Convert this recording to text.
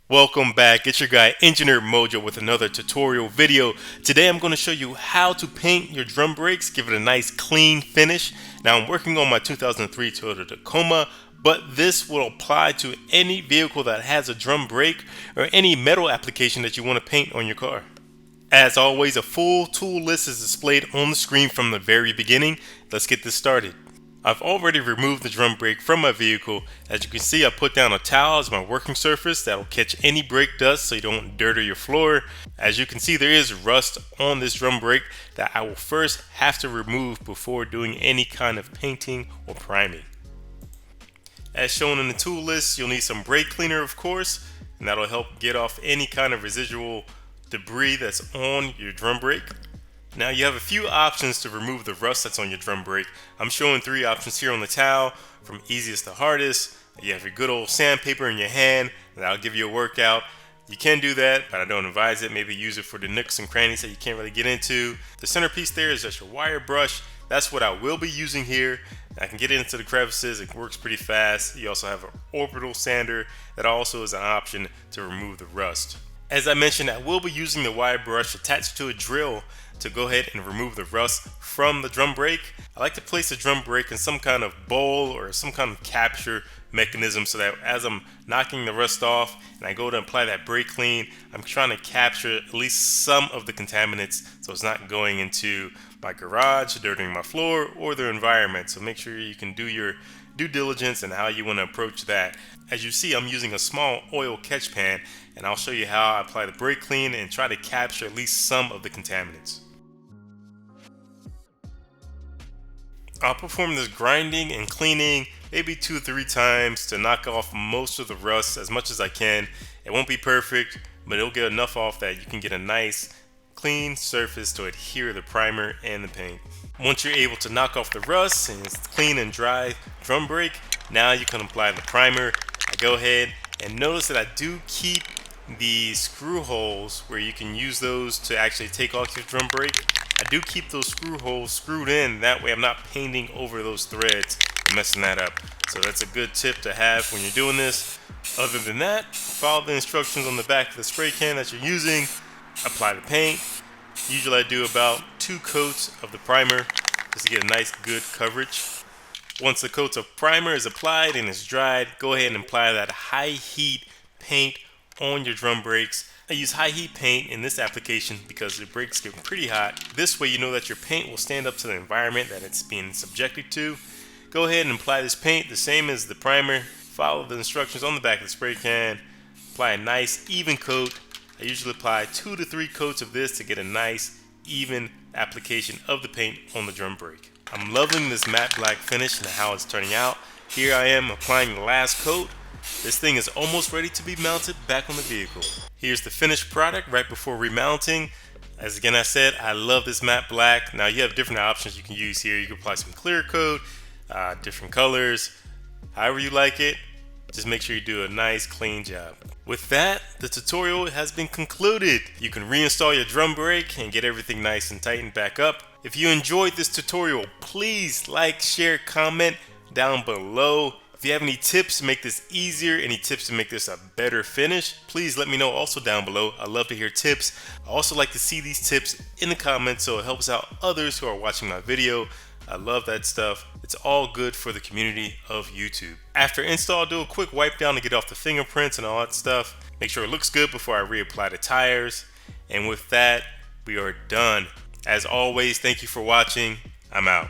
Welcome back, it's your guy Engineer Mojo with another tutorial video. Today I'm going to show you how to paint your drum brakes, give it a nice clean finish. Now I'm working on my 2003 Toyota Tacoma, but this will apply to any vehicle that has a drum brake or any metal application that you want to paint on your car. As always, a full tool list is displayed on the screen from the very beginning. Let's get this started. I've already removed the drum brake from my vehicle. As you can see, I put down a towel as my working surface that will catch any brake dust so you don't dirty your floor. As you can see, there is rust on this drum brake that I will first have to remove before doing any kind of painting or priming. As shown in the tool list, you'll need some brake cleaner, of course, and that'll help get off any kind of residual debris that's on your drum brake. Now you have a few options to remove the rust that's on your drum brake. I'm showing 3 options here on the towel, from easiest to hardest. You have your good old sandpaper in your hand, and that'll give you a workout. You can do that, but I don't advise it. Maybe use it for the nooks and crannies that you can't really get into. The centerpiece there is just your wire brush. That's what I will be using here. I can get into the crevices, it works pretty fast. You also have an Orbital Sander that also is an option to remove the rust. As I mentioned, I will be using the wire brush attached to a drill to go ahead and remove the rust from the drum brake. I like to place the drum brake in some kind of bowl or some kind of capture mechanism so that as I'm knocking the rust off and I go to apply that brake clean, I'm trying to capture at least some of the contaminants so it's not going into my garage, dirtying my floor, or the environment. So make sure you can do your due diligence and how you want to approach that. As you see, I'm using a small oil catch pan, and I'll show you how I apply the brake clean and try to capture at least some of the contaminants. I'll perform this grinding and cleaning maybe 2 or 3 times to knock off most of the rust as much as I can. It won't be perfect, but it'll get enough off that you can get a nice clean surface to adhere the primer and the paint. Once you're able to knock off the rust and it's clean and dry drum brake, now you can apply the primer. I go ahead and notice that I do keep the screw holes where you can use those to actually take off your drum brake. I do keep those screw holes screwed in, that way I'm not painting over those threads and messing that up. So that's a good tip to have when you're doing this. Other than that, follow the instructions on the back of the spray can that you're using. Apply the paint. Usually I do about 2 coats of the primer just to get a nice good coverage. Once the coats of primer is applied and it's dried, go ahead and apply that high heat paint on your drum brakes. I use high heat paint in this application because the brakes get pretty hot. This way you know that your paint will stand up to the environment that it's being subjected to. Go ahead and apply this paint the same as the primer. Follow the instructions on the back of the spray can. Apply a nice even coat. I usually apply 2 to 3 coats of this to get a nice even application of the paint on the drum brake. I'm loving this matte black finish and how it's turning out. Here I am applying the last coat. This thing is almost ready to be mounted back on the vehicle. Here's the finished product right before remounting. As again I said, I love this matte black. Now you have different options you can use here. You can apply some clear coat, different colors, however you like it. Just make sure you do a nice clean job. With that, the tutorial has been concluded. You can reinstall your drum brake and get everything nice and tightened back up. If you enjoyed this tutorial, please like, share, comment down below. If you have any tips to make this easier, any tips to make this a better finish, please let me know also down below. I love to hear tips. I also like to see these tips in the comments so it helps out others who are watching my video. I love that stuff. It's all good for the community of YouTube. After install, do a quick wipe down to get off the fingerprints and all that stuff. Make sure it looks good before I reapply the tires. And with that, we are done. As always, thank you for watching. I'm out.